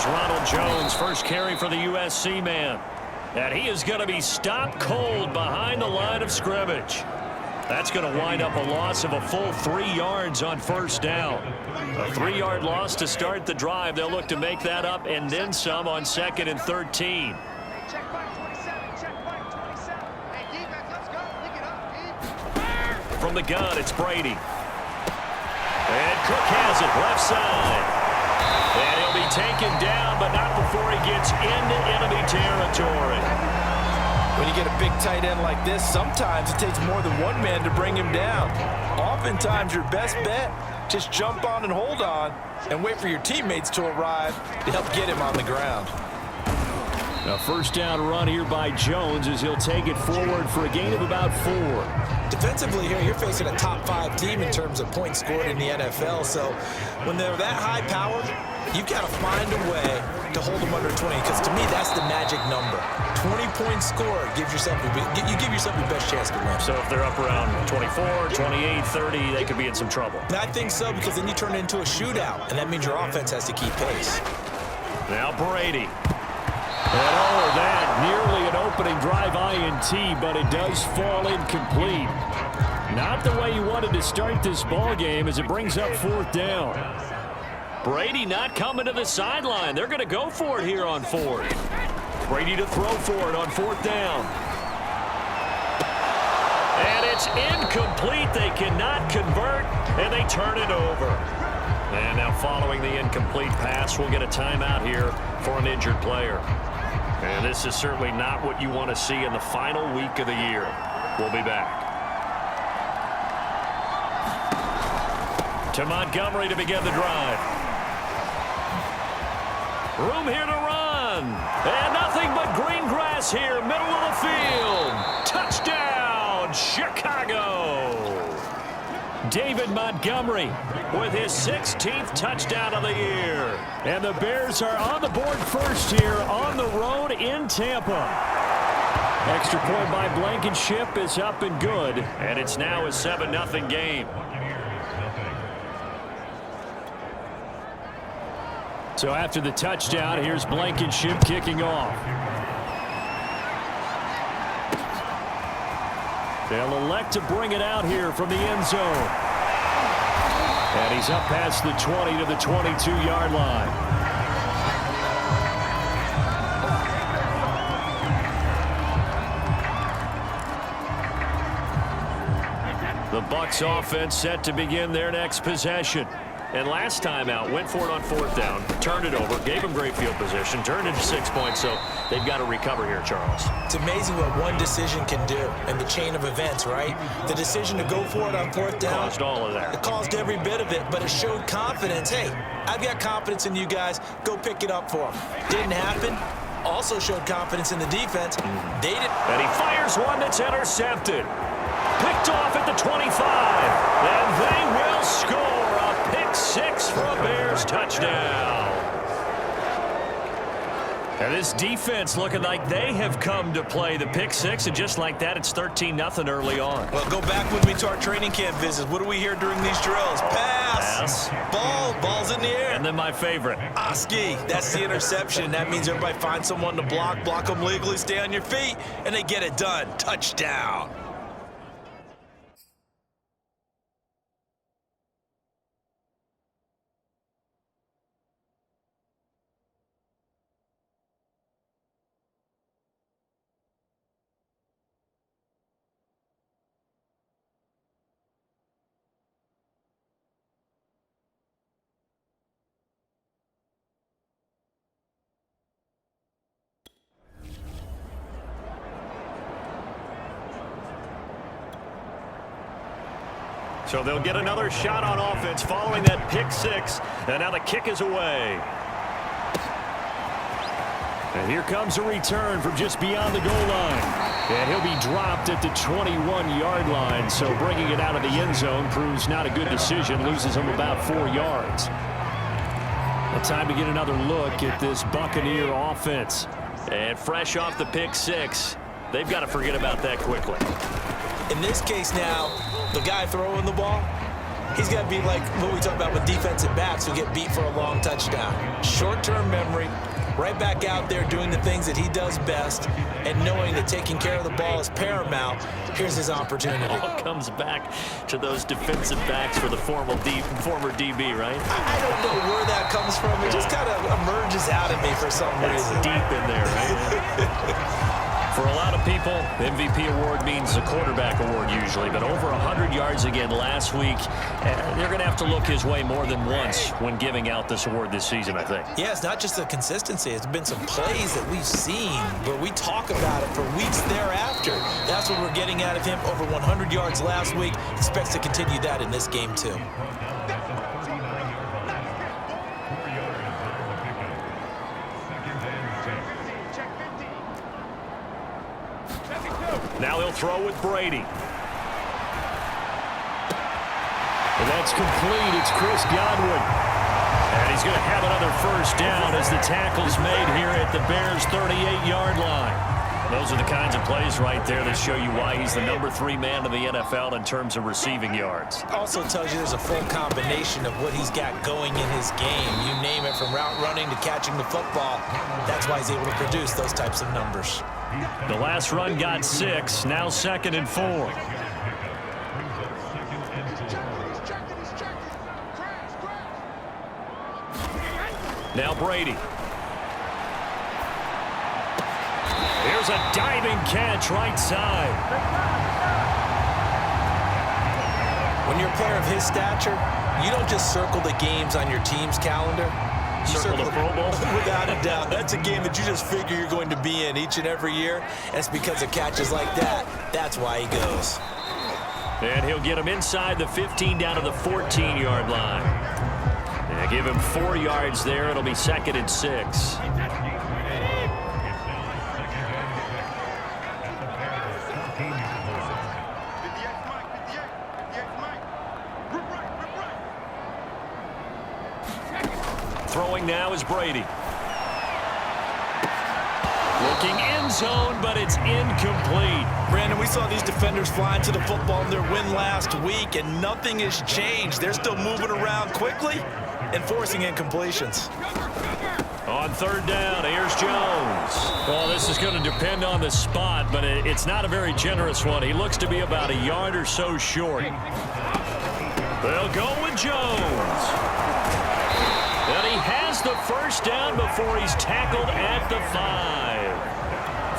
Here's Ronald Jones, first carry for the USC man. And he is going to be stopped cold behind the line of scrimmage. That's going to wind up a loss of a full 3 yards on first down. A 3-yard loss to start the drive. They'll look to make that up and then some on 2nd and 13. From the gun, it's Brady. And Cook has it left side. And he'll be taken down, but not before he gets into enemy territory. When you get a big tight end like this, sometimes it takes more than one man to bring him down. Oftentimes, your best bet, just jump on and hold on and wait for your teammates to arrive to help get him on the ground. A first down run here by Jones as he'll take it forward for a gain of about 4. Defensively here, you're facing a top 5 team in terms of points scored in the NFL. So when they're that high powered, you've got to find a way to hold them under 20, because to me, that's the magic number. 20 points scored gives yourself you give yourself your best chance to win. So if they're up around 24, 28, 30, they could be in some trouble. I think so, because then you turn it into a shootout, and that means your offense has to keep pace. Now Brady. And all of that, nearly an opening drive INT, but it does fall incomplete. Not the way you wanted to start this ball game as it brings up 4th down. Brady not coming to the sideline. They're going to go for it here on 4th. Brady to throw for it on 4th down. And it's incomplete. They cannot convert, and they turn it over. And now following the incomplete pass, we'll get a timeout here for an injured player. And this is certainly not what you want to see in the final week of the year. We'll be back. To Montgomery to begin the drive. Room here to run. And nothing but green grass here, middle of the field. Touchdown, Chicago. David Montgomery with his 16th touchdown of the year. And the Bears are on the board first here on the road in Tampa. Extra point by Blankenship is up and good. And it's now a 7-0 game. So after the touchdown, here's Blankenship kicking off. They'll elect to bring it out here from the end zone. And he's up past the 20 to the 22-yard line. The Bucs offense set to begin their next possession. And last time out, went for it on 4th down, turned it over, gave them great field position, turned it to 6 points, so they've got to recover here, Charles. It's amazing what one decision can do in the chain of events, right? The decision to go for it on 4th down. Caused all of that. It caused every bit of it, but it showed confidence. Hey, I've got confidence in you guys. Go pick it up for them. Didn't happen. Also showed confidence in the defense. They did. And he fires one that's intercepted. Picked off at the 25. And they will score. Pick 6 for a Bears touchdown. And this defense looking like they have come to play the pick 6, and just like that, it's 13-0 early on. Well, go back with me to our training camp visits. What do we hear during these drills? Pass. Ball's in the air. And then my favorite. Oski, that's the interception. That means everybody finds someone to block them legally, stay on your feet, and they get it done. Touchdown. So they'll get another shot on offense following that pick 6. And now the kick is away. And here comes a return from just beyond the goal line. And he'll be dropped at the 21-yard line. So bringing it out of the end zone proves not a good decision. Loses him about 4 yards. Well, time to get another look at this Buccaneer offense. And fresh off the pick 6, they've got to forget about that quickly. In this case now, the guy throwing the ball, He's got to be like what we talk about with defensive backs who get beat for a long touchdown. Short-term memory, right back out there doing the things that he does best, and knowing that taking care of the ball is paramount. Here's his opportunity. It all comes back to those defensive backs for the former DB, right? I don't know where that comes from. It just kind of emerges out of me for some reason. Deep in there, right? For a lot of people, MVP award means the quarterback award usually, but over 100 yards again last week. They're going to have to look his way more than once when giving out this award this season, I think. Yeah, it's not just the consistency. It's been some plays that we've seen where we talk about it for weeks thereafter. That's what we're getting out of him. Over 100 yards last week. Expects to continue that in this game, too. Now he'll throw with Brady. And that's complete. It's Chris Godwin. And he's going to have another first down as the tackle's made here at the Bears' 38-yard line. Those are the kinds of plays right there that show you why he's the #3 man in the NFL in terms of receiving yards. Also tells you there's a full combination of what he's got going in his game. You name it, from route running to catching the football. That's why he's able to produce those types of numbers. The last run got 6, now 2nd and 4. Now Brady. Here's a diving catch right side. When you're a player of his stature, you don't just circle the games on your team's calendar. Circle the Pro Bowl? Without a doubt. That's a game that you just figure you're going to be in each and every year. And it's because of catches like that. That's why he goes. And he'll get him inside the 15 down to the 14-yard line. And give him 4 yards there. It'll be 2nd and 6. Throwing now is Brady. Looking end zone, but it's incomplete. Brandon, we saw these defenders flying to the football in their win last week, and nothing has changed. They're still moving around quickly and forcing incompletions. On 3rd down, here's Jones. Well, this is going to depend on the spot, but it's not a very generous one. He looks to be about a yard or so short. They'll go with Jones. And he has the first down before he's tackled at the 5.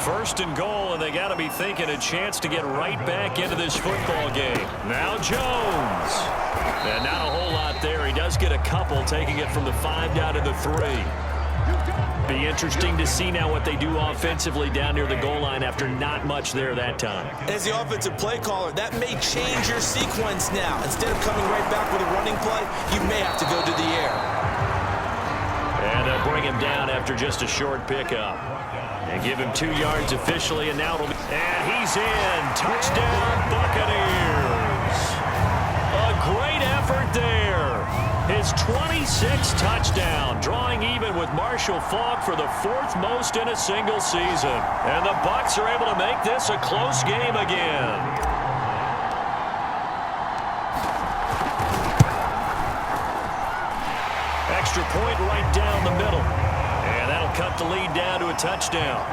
1st and goal, and they got to be thinking a chance to get right back into this football game. Now Jones. And not a whole lot there. He does get a couple, taking it from the 5 down to the 3. Be interesting to see now what they do offensively down near the goal line after not much there that time. As the offensive play caller, that may change your sequence now. Instead of coming right back with a running play, you may have to go to the air. And they'll bring him down after just a short pickup. And give him 2 yards officially, and now it'll be... And he's in. Touchdown, Buccaneers. A great effort there. His 26th touchdown, drawing even with Marshall Faulk for the 4th most in a single season. And the Bucs are able to make this a close game again. Extra point right down the middle. And that'll cut the lead down to a touchdown.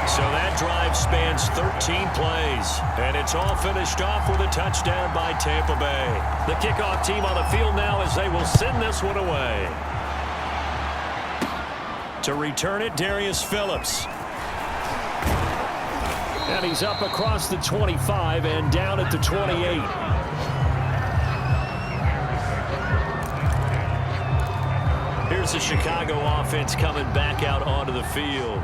So that drive spans 13 plays. And it's all finished off with a touchdown by Tampa Bay. The kickoff team on the field now as they will send this one away. To return it, Darius Phillips. And he's up across the 25 and down at the 28. Here's the Chicago offense coming back out onto the field.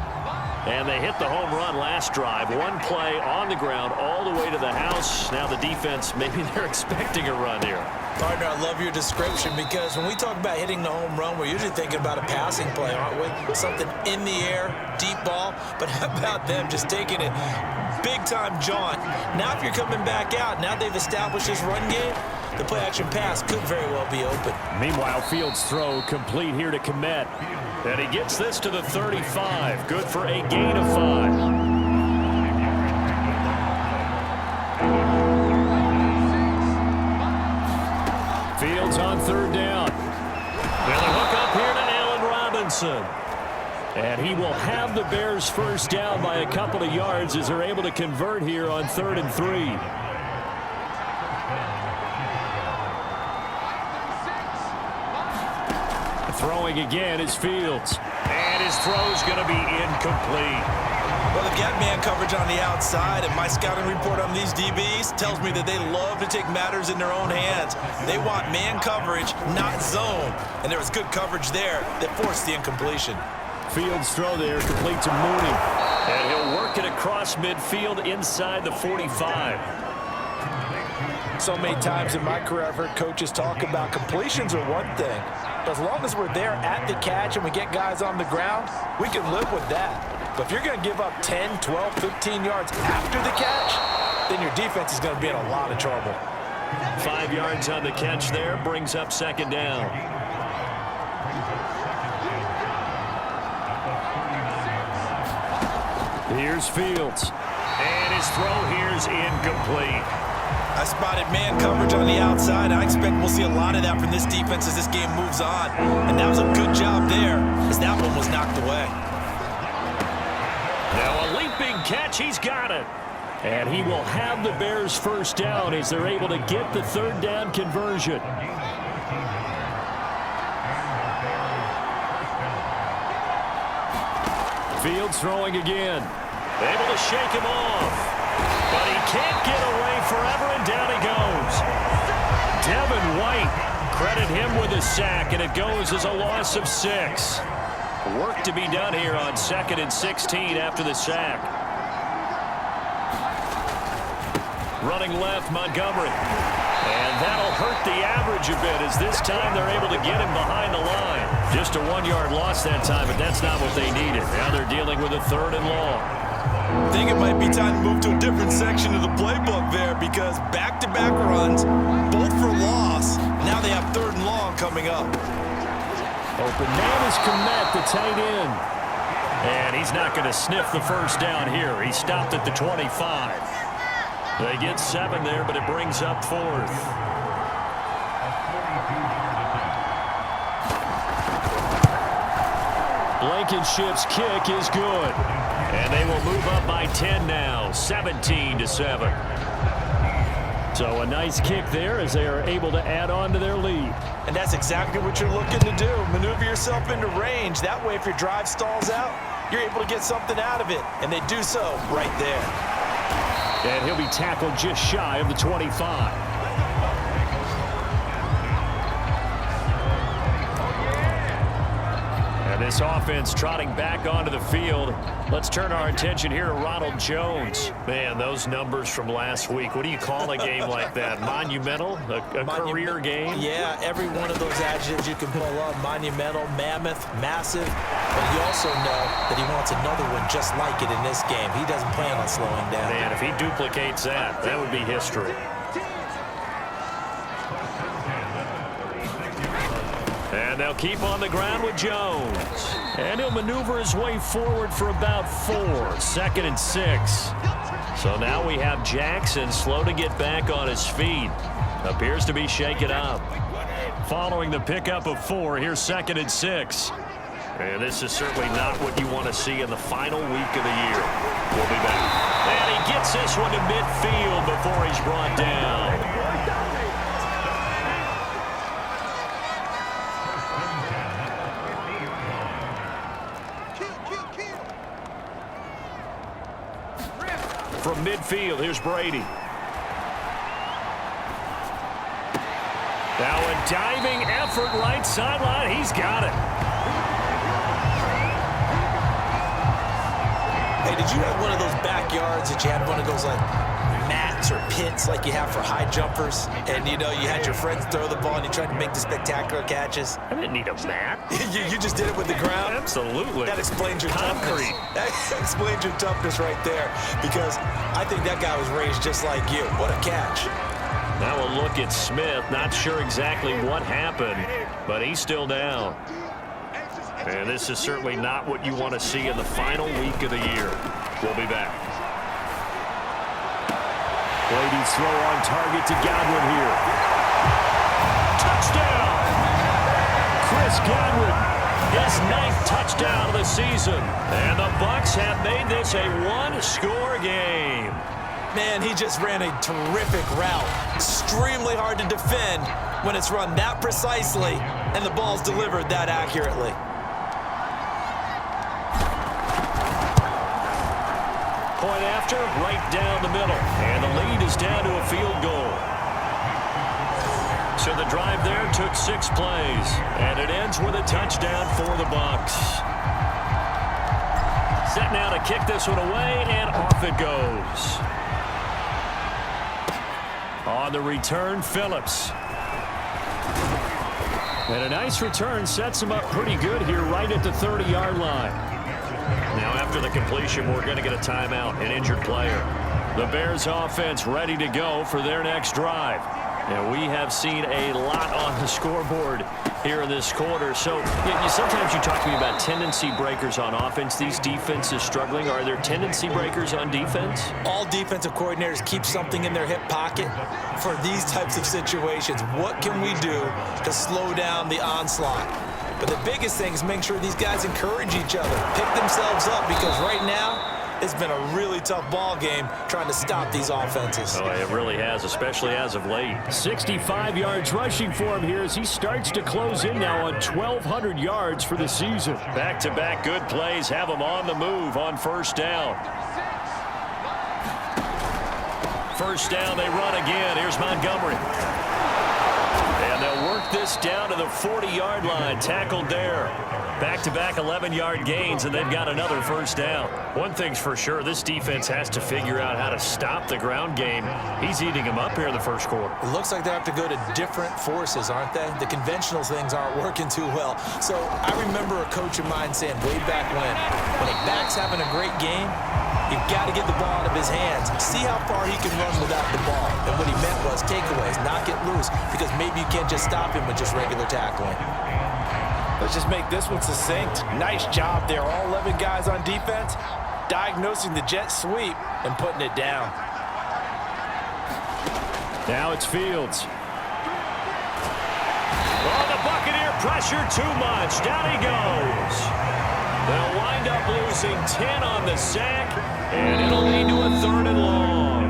And they hit the home run last drive. 1 play on the ground all the way to the house. Now the defense, maybe they're expecting a run here. Partner, I love your description, because when we talk about hitting the home run, we're usually thinking about a passing play, aren't we? Something in the air, deep ball. But how about them just taking it big-time jaunt? Now if you're coming back out, now they've established this run game, the play-action pass could very well be open. Meanwhile, Fields' throw complete here to Kmet. And he gets this to the 35. Good for a gain of 5. Wilson. And he will have the Bears first down by a couple of yards as they're able to convert here on 3rd and 3. Throwing again is Fields. And his throw's going to be incomplete. Well, they've got man coverage on the outside, and my scouting report on these DBs tells me that they love to take matters in their own hands. They want man coverage, not zone. And there was good coverage there that forced the incompletion. Fields' throw there complete to Mooney. And he'll work it across midfield inside the 45. So many times in my career, I've heard coaches talk about completions are one thing. But as long as we're there at the catch and we get guys on the ground, we can live with that. But if you're going to give up 10, 12, 15 yards after the catch, then your defense is going to be in a lot of trouble. 5 yards on the catch there brings up 2nd down. Here's Fields. And his throw here's incomplete. I spotted man coverage on the outside. I expect we'll see a lot of that from this defense as this game moves on. And that was a good job there as that one was knocked away. Now a leaping catch. He's got it. And he will have the Bears first down as they're able to get the 3rd down conversion. Fields throwing again. Able to shake him off. But he can't get away forever, and down he goes. Devin White, credit him with a sack, and it goes as a loss of 6. Work to be done here on 2nd and 16 after the sack. Running left, Montgomery. And that'll hurt the average a bit as this time they're able to get him behind the line. Just a 1-yard loss that time, but that's not what they needed. Now they're dealing with a 3rd and long. I think it might be time to move to a different section of the playbook there because back-to-back runs, both for loss. Now they have 3rd and long coming up. Open man is Komet, the tight end. And he's not going to sniff the first down here. He stopped at the 25. They get 7 there, but it brings up 4th. Blankenship's kick is good. And they will move up by 10 now, 17-7. So a nice kick there as they are able to add on to their lead. And that's exactly what you're looking to do. Maneuver yourself into range. That way, if your drive stalls out, you're able to get something out of it. And they do so right there. And he'll be tackled just shy of the 25. This offense trotting back onto the field. Let's turn our attention here to Ronald Jones. Man, those numbers from last week. What do you call a game like that? Monumental? A career game? Yeah, every one of those adjectives you can pull up. Monumental, mammoth, massive. But you also know that he wants another one just like it in this game. He doesn't plan on slowing down. Man, if he duplicates that, that would be history. And they'll keep on the ground with Jones. And he'll maneuver his way forward for about 4. 2nd and 6. So now we have Jackson slow to get back on his feet. Appears to be shaken up. Following the pickup of 4, here's 2nd and 6. And this is certainly not what you want to see in the final week of the year. We'll be back. And he gets this one to midfield before he's brought down. From midfield, here's Brady. Now a diving effort right sideline. He's got it. Hey, did you have one of those backyards that you had one of those like mats or pits like you have for high jumpers? And you know, you had your friends throw the ball and you tried to make the spectacular catches? I didn't need a mat. you just did it with the ground? Absolutely. That explains your concrete. Toughness. That explains your toughness right there because I think that guy was raised just like you. What a catch. Now a look at Smith. Not sure exactly what happened, but he's still down. And this is certainly not what you want to see in the final week of the year. We'll be back. Brady's throw on target to Godwin here. Touchdown! Chris Godwin His 9th touchdown of the season. And the Bucs have made this a one-score game. Man, he just ran a terrific route. Extremely hard to defend when it's run that precisely and the ball's delivered that accurately. Point after, right down the middle. And the lead is down to a field goal. So the drive there took 6 plays. And it ends with a touchdown for the Bucs. Set now to kick this one away, and off it goes. On the return, Phillips. And a nice return sets him up pretty good here right at the 30-yard line. Now after the completion, we're going to get a timeout, an injured player. The Bears offense ready to go for their next drive. And we have seen a lot on the scoreboard here in this quarter. So sometimes you talk to me about tendency breakers on offense. These defenses struggling. Are there tendency breakers on defense? All defensive coordinators keep something in their hip pocket for these types of situations. What can we do to slow down the onslaught? But the biggest thing is make sure these guys encourage each other, pick themselves up, because right now it's been a really tough ball game trying to stop these offenses. Oh, it really has, especially as of late. 65 yards rushing for him here as he starts to close in now on 1,200 yards for the season. Back-to-back good plays have him on the move on first down. First down, they run again. Here's Montgomery. And they'll work this down to the 40-yard line. Tackled there. Back-to-back 11-yard gains, and they've got another first down. One thing's for sure, this defense has to figure out how to stop the ground game. He's eating them up here in the first quarter. It looks like they have to go to different forces, aren't they? The conventional things aren't working too well. So I remember a coach of mine saying way back when a back's having a great game, you've got to get the ball out of his hands. See how far he can run without the ball. And what he meant was takeaways, not get loose, because maybe you can't just stop him with just regular tackling. Let's just make this one succinct. Nice job there. All 11 guys on defense diagnosing the jet sweep and putting it down. Now it's Fields. Oh, the Buccaneer pressure too much. Down he goes. They'll wind up losing 10 on the sack, and it'll lead to a 3rd and long.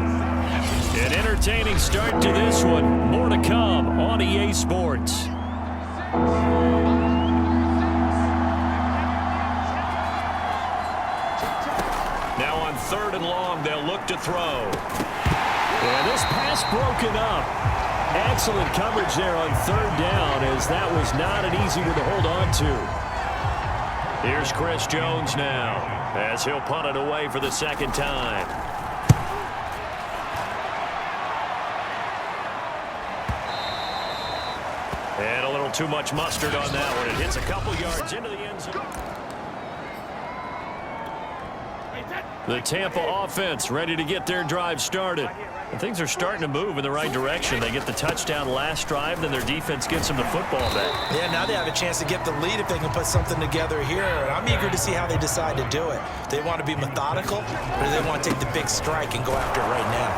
An entertaining start to this one. More to come on EA Sports. Now on 3rd and long, they'll look to throw. And this pass broken up. Excellent coverage there on 3rd down, as that was not an easy one to hold on to. Here's Chris Jones now, as he'll punt it away for the 2nd time. And a little too much mustard on that one. It hits a couple yards into the end zone. The Tampa offense ready to get their drive started. And things are starting to move in the right direction. They get the touchdown last drive, then their defense gets them the football back. Yeah, now they have a chance to get the lead if they can put something together here. And I'm eager to see how they decide to do it. Do they want to be methodical, or do they want to take the big strike and go after it right now?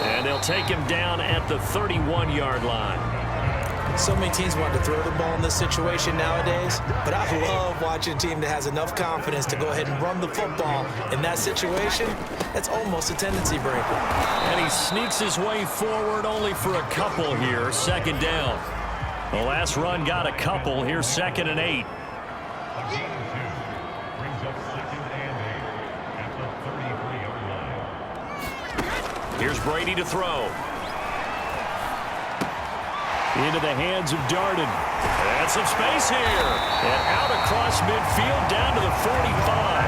And they'll take him down at the 31-yard line. So many teams want to throw the ball in this situation nowadays, but I love watching a team that has enough confidence to go ahead and run the football in that situation. That's almost a tendency breaker. And he sneaks his way forward only for a couple here. 2nd down. The last run got a couple. Here's 2nd and 8. Here's Brady to throw. Into the hands of Darden. And some space here. And out across midfield down to the 45.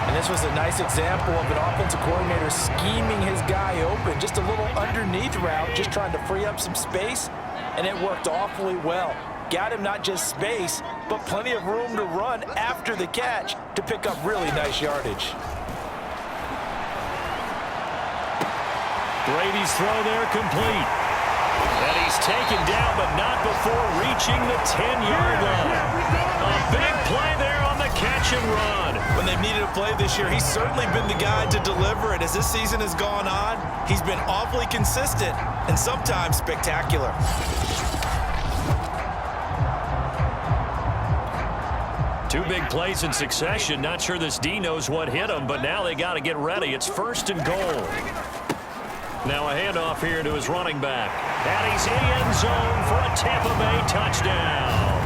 And this was a nice example of an offensive coordinator scheming his guy open. Just a little underneath route, just trying to free up some space. And it worked awfully well. Got him not just space, but plenty of room to run after the catch to pick up really nice yardage. Brady's throw there complete. And he's taken down, but not before reaching the 10-yard line. A big play there on the catch and run. When they've needed a play this year, he's certainly been the guy to deliver it. As this season has gone on, he's been awfully consistent and sometimes spectacular. Two big plays in succession. Not sure this D knows what hit him, but now they got to get ready. It's 1st and goal. Now a handoff here to his running back. And he's in the end zone for a Tampa Bay touchdown.